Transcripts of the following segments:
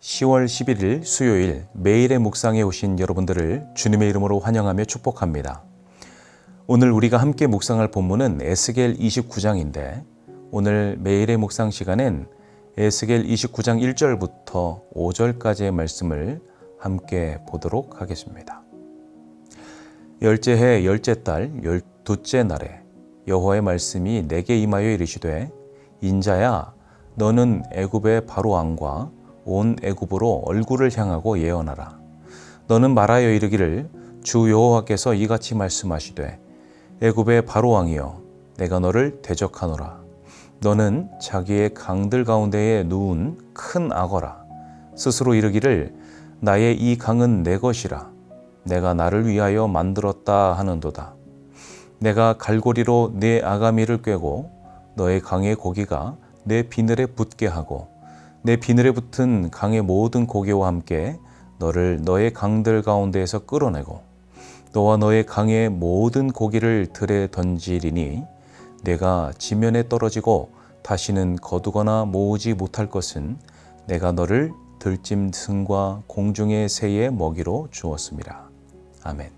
10월 11일 수요일 매일의 묵상에 오신 여러분들을 주님의 이름으로 환영하며 축복합니다. 오늘 우리가 함께 묵상할 본문은 에스겔 29장인데 오늘 매일의 묵상 시간엔 에스겔 29장 1절부터 5절까지의 말씀을 함께 보도록 하겠습니다. 열째 해 열째 달 12째 날에 여호와의 말씀이 내게 임하여 이르시되 인자야 너는 애굽의 바로 왕과 온 애굽으로 얼굴을 향하고 예언하라. 너는 말하여 이르기를 주 여호와께서 이같이 말씀하시되 애굽의 바로 왕이여 내가 너를 대적하노라. 너는 자기의 강들 가운데에 누운 큰 악어라. 스스로 이르기를 나의 이 강은 내 것이라. 내가 나를 위하여 만들었다 하는도다. 내가 갈고리로 네 아가미를 꿰고 너의 강의 고기가 내 비늘에 붙게 하고 내 비늘에 붙은 강의 모든 고기와 함께 너를 너의 강들 가운데에서 끌어내고 너와 너의 강의 모든 고기를 들에 던지리니 내가 지면에 떨어지고 다시는 거두거나 모으지 못할 것은 내가 너를 들짐승과 공중의 새의 먹이로 주었습니다. 아멘.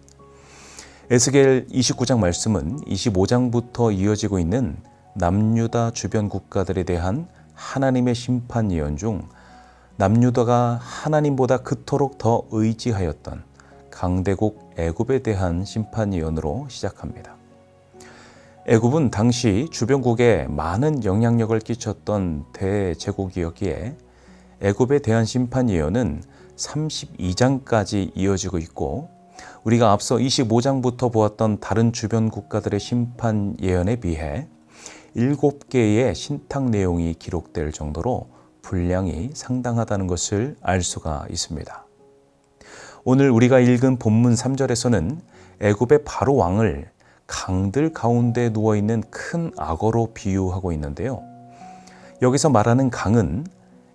에스겔 29장 말씀은 25장부터 이어지고 있는 남유다 주변 국가들에 대한 하나님의 심판 예언 중 남유다가 하나님보다 그토록 더 의지하였던 강대국 애굽에 대한 심판 예언으로 시작합니다. 애굽은 당시 주변국에 많은 영향력을 끼쳤던 대제국이었기에 애굽에 대한 심판 예언은 32장까지 이어지고 있고 우리가 앞서 25장부터 보았던 다른 주변 국가들의 심판 예언에 비해 7개의 신탁 내용이 기록될 정도로 분량이 상당하다는 것을 알 수가 있습니다. 오늘 우리가 읽은 본문 3절에서는 애굽의 바로 왕을 강들 가운데 누워있는 큰 악어로 비유하고 있는데요. 여기서 말하는 강은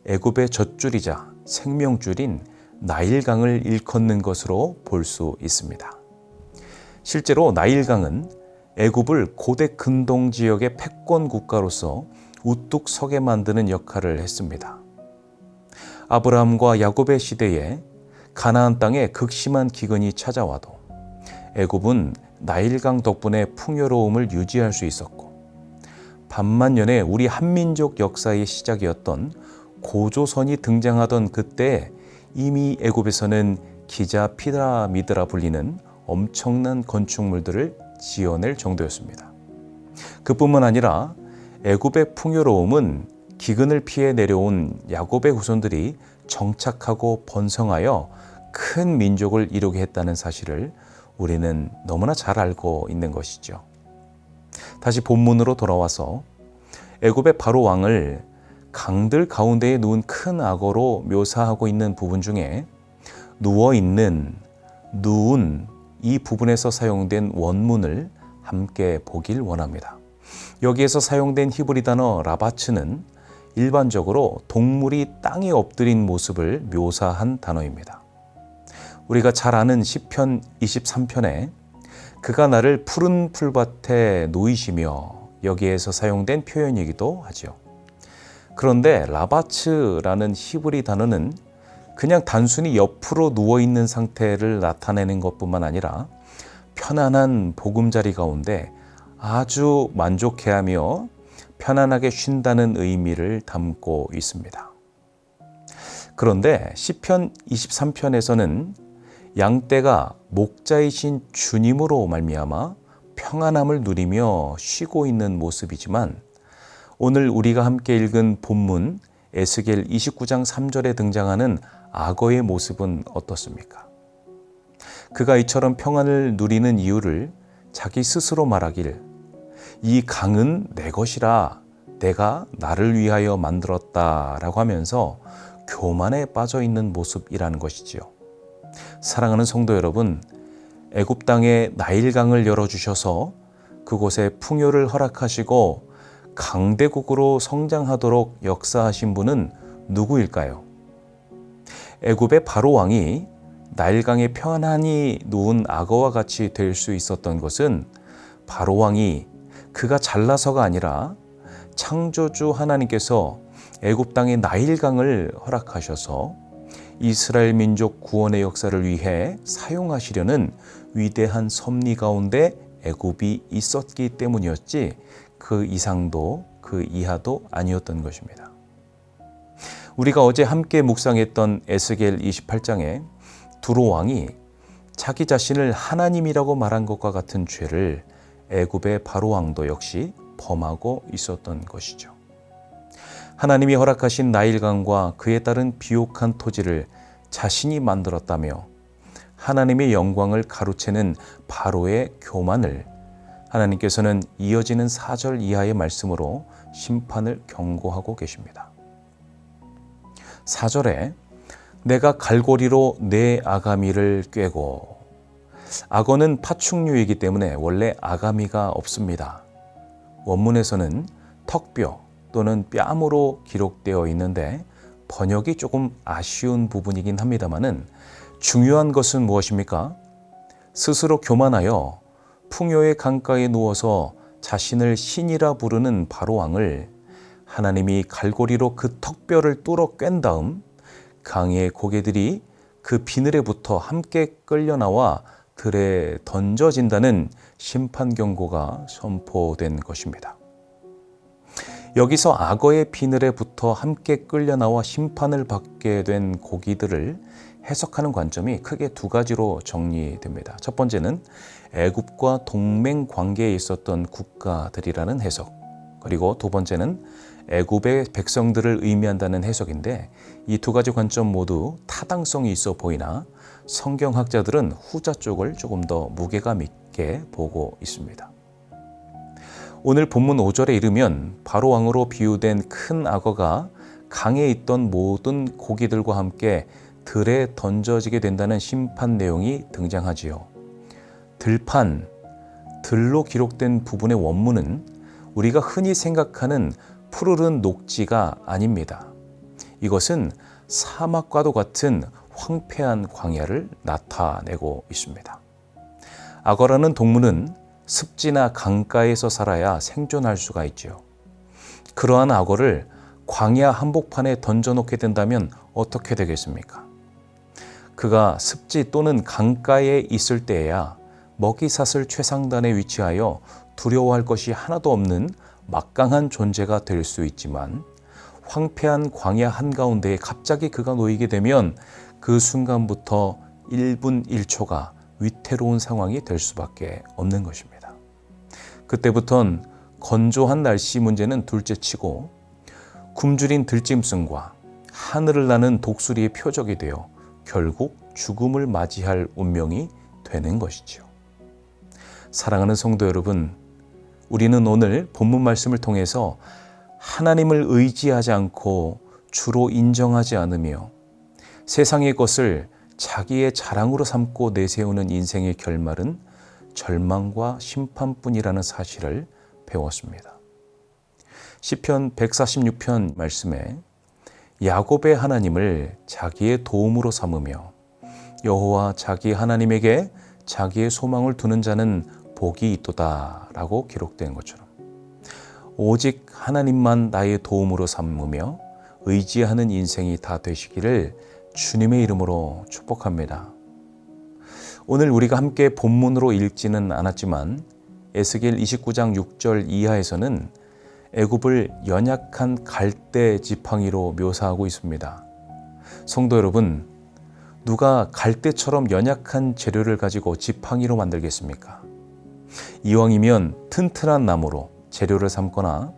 애굽의 젖줄이자 생명줄인 나일강을 일컫는 것으로 볼 수 있습니다. 실제로 나일강은 애굽을 고대 근동 지역의 패권 국가로서 우뚝 서게 만드는 역할을 했습니다. 아브라함과 야곱의 시대에 가나안 땅에 극심한 기근이 찾아와도 애굽은 나일강 덕분에 풍요로움을 유지할 수 있었고 반만년에 우리 한민족 역사의 시작이었던 고조선이 등장하던 그때 이미 애굽에서는 기자 피라미드라 불리는 엄청난 건축물들을 지어낼 정도였습니다. 그뿐만 아니라 애굽의 풍요로움은 기근을 피해 내려온 야곱의 후손들이 정착하고 번성하여 큰 민족을 이루게 했다는 사실을 우리는 너무나 잘 알고 있는 것이죠. 다시 본문으로 돌아와서 애굽의 바로 왕을 강들 가운데에 누운 큰 악어로 묘사하고 있는 부분 중에 누워있는, 누운 이 부분에서 사용된 원문을 함께 보길 원합니다. 여기에서 사용된 히브리 단어 라바츠는 일반적으로 동물이 땅에 엎드린 모습을 묘사한 단어입니다. 우리가 잘 아는 시편 23편에 그가 나를 푸른 풀밭에 놓이시며 여기에서 사용된 표현이기도 하죠. 그런데 라바츠라는 히브리 단어는 그냥 단순히 옆으로 누워있는 상태를 나타내는 것뿐만 아니라 편안한 보금자리 가운데 아주 만족해하며 편안하게 쉰다는 의미를 담고 있습니다. 그런데 시편 23편에서는 양떼가 목자이신 주님으로 말미암아 평안함을 누리며 쉬고 있는 모습이지만 오늘 우리가 함께 읽은 본문 에스겔 29장 3절에 등장하는 악어의 모습은 어떻습니까? 그가 이처럼 평안을 누리는 이유를 자기 스스로 말하길 이 강은 내 것이라 내가 나를 위하여 만들었다 라고 하면서 교만에 빠져 있는 모습이라는 것이지요. 사랑하는 성도 여러분, 애굽 땅에 나일강을 열어주셔서 그곳에 풍요를 허락하시고 강대국으로 성장하도록 역사하신 분은 누구일까요? 애굽의 바로 왕이 나일강에 편안히 누운 악어와 같이 될 수 있었던 것은 바로 왕이 그가 잘나서가 아니라 창조주 하나님께서 애굽 땅에 나일강을 허락하셔서 이스라엘 민족 구원의 역사를 위해 사용하시려는 위대한 섭리 가운데 애굽이 있었기 때문이었지 그 이상도 그 이하도 아니었던 것입니다. 우리가 어제 함께 묵상했던 에스겔 28장에 두로 왕이 자기 자신을 하나님이라고 말한 것과 같은 죄를 애굽의 바로 왕도 역시 범하고 있었던 것이죠. 하나님이 허락하신 나일강과 그에 따른 비옥한 토지를 자신이 만들었다며 하나님의 영광을 가로채는 바로의 교만을 하나님께서는 이어지는 4절 이하의 말씀으로 심판을 경고하고 계십니다. 4절에 내가 갈고리로 내 아가미를 꿰고, 악어는 파충류이기 때문에 원래 아가미가 없습니다. 원문에서는 턱뼈 또는 뺨으로 기록되어 있는데 번역이 조금 아쉬운 부분이긴 합니다만은 중요한 것은 무엇입니까? 스스로 교만하여 풍요의 강가에 누워서 자신을 신이라 부르는 바로왕을 하나님이 갈고리로 그 턱뼈를 뚫어 꿰은 다음 강의 고개들이 그 비늘에 붙어 함께 끌려나와 들에 던져진다는 심판 경고가 선포된 것입니다. 여기서 악어의 비늘에 붙어 함께 끌려나와 심판을 받게 된 고기들을 해석하는 관점이 크게 두 가지로 정리됩니다. 첫 번째는 애굽과 동맹 관계에 있었던 국가들이라는 해석, 그리고 두 번째는 애굽의 백성들을 의미한다는 해석인데 이 두 가지 관점 모두 타당성이 있어 보이나 성경학자들은 후자 쪽을 조금 더 무게감 있게 보고 있습니다. 오늘 본문 5절에 이르면 바로 왕으로 비유된 큰 악어가 강에 있던 모든 고기들과 함께 들에 던져지게 된다는 심판 내용이 등장하지요. 들판, 들로 기록된 부분의 원문은 우리가 흔히 생각하는 푸르른 녹지가 아닙니다. 이것은 사막과도 같은 황폐한 광야를 나타내고 있습니다. 악어라는 동물은 습지나 강가에서 살아야 생존할 수가 있죠. 그러한 악어를 광야 한복판에 던져놓게 된다면 어떻게 되겠습니까? 그가 습지 또는 강가에 있을 때에야 먹이사슬 최상단에 위치하여 두려워할 것이 하나도 없는 막강한 존재가 될 수 있지만 황폐한 광야 한가운데에 갑자기 그가 놓이게 되면 그 순간부터 1분 1초가 위태로운 상황이 될 수밖에 없는 것입니다. 그때부턴 건조한 날씨 문제는 둘째치고 굶주린 들짐승과 하늘을 나는 독수리의 표적이 되어 결국 죽음을 맞이할 운명이 되는 것이죠. 사랑하는 성도 여러분, 우리는 오늘 본문 말씀을 통해서 하나님을 의지하지 않고 주로 인정하지 않으며 세상의 것을 자기의 자랑으로 삼고 내세우는 인생의 결말은 절망과 심판뿐이라는 사실을 배웠습니다. 시편 146편 말씀에 야곱의 하나님을 자기의 도움으로 삼으며 여호와 자기 하나님에게 자기의 소망을 두는 자는 복이 있도다 라고 기록된 것처럼 오직 하나님만 나의 도움으로 삼으며 의지하는 인생이 다 되시기를 주님의 이름으로 축복합니다. 오늘 우리가 함께 본문으로 읽지는 않았지만 에스겔 29장 6절 이하에서는 애굽을 연약한 갈대 지팡이로 묘사하고 있습니다. 성도 여러분, 누가 갈대처럼 연약한 재료를 가지고 지팡이로 만들겠습니까? 이왕이면 튼튼한 나무로 재료를 삼거나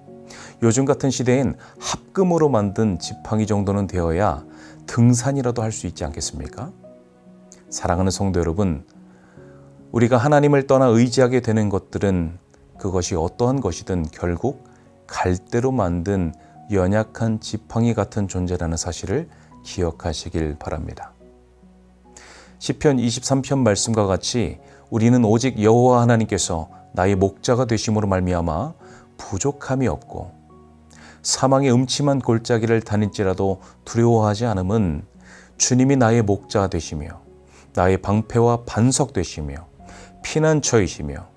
요즘 같은 시대엔 합금으로 만든 지팡이 정도는 되어야 등산이라도 할 수 있지 않겠습니까? 사랑하는 성도 여러분, 우리가 하나님을 떠나 의지하게 되는 것들은 그것이 어떠한 것이든 결국 갈대로 만든 연약한 지팡이 같은 존재라는 사실을 기억하시길 바랍니다. 시편 23편 말씀과 같이 우리는 오직 여호와 하나님께서 나의 목자가 되심으로 말미암아 부족함이 없고 사망의 음침한 골짜기를 다닐지라도 두려워하지 않음은 주님이 나의 목자 되시며 나의 방패와 반석 되시며 피난처이시며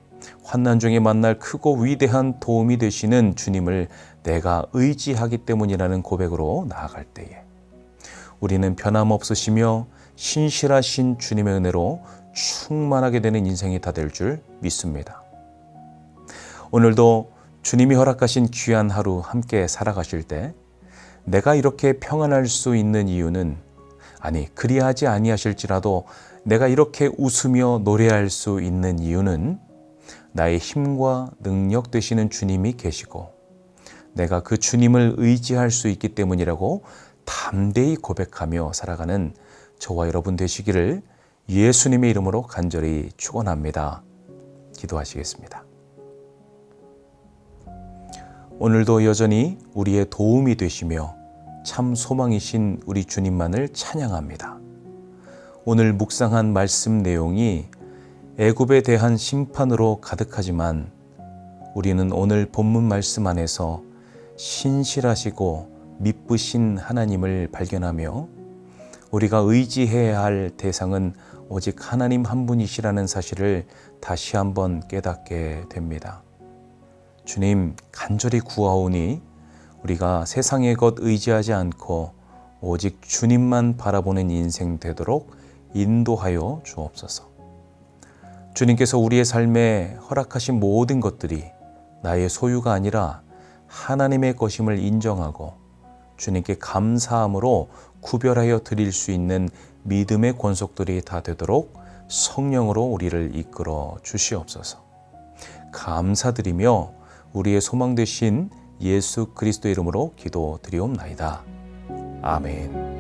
환난 중에 만날 크고 위대한 도움이 되시는 주님을 내가 의지하기 때문이라는 고백으로 나아갈 때에 우리는 변함없으시며 신실하신 주님의 은혜로 충만하게 되는 인생이 다 될 줄 믿습니다. 오늘도 주님이 허락하신 귀한 하루 함께 살아가실 때 내가 이렇게 평안할 수 있는 이유는, 아니 그리하지 아니하실지라도 내가 이렇게 웃으며 노래할 수 있는 이유는 나의 힘과 능력 되시는 주님이 계시고 내가 그 주님을 의지할 수 있기 때문이라고 담대히 고백하며 살아가는 저와 여러분 되시기를 예수님의 이름으로 간절히 축원합니다. 기도하시겠습니다. 오늘도 여전히 우리의 도움이 되시며 참 소망이신 우리 주님만을 찬양합니다. 오늘 묵상한 말씀 내용이 애굽에 대한 심판으로 가득하지만 우리는 오늘 본문 말씀 안에서 신실하시고 미쁘신 하나님을 발견하며 우리가 의지해야 할 대상은 오직 하나님 한 분이시라는 사실을 다시 한번 깨닫게 됩니다. 주님 간절히 구하오니 우리가 세상의 것 의지하지 않고 오직 주님만 바라보는 인생 되도록 인도하여 주옵소서. 주님께서 우리의 삶에 허락하신 모든 것들이 나의 소유가 아니라 하나님의 것임을 인정하고 주님께 감사함으로 구별하여 드릴 수 있는 믿음의 권속들이 다 되도록 성령으로 우리를 이끌어 주시옵소서. 감사드리며 우리의 소망 되신 예수 그리스도 이름으로 기도드리옵나이다. 아멘.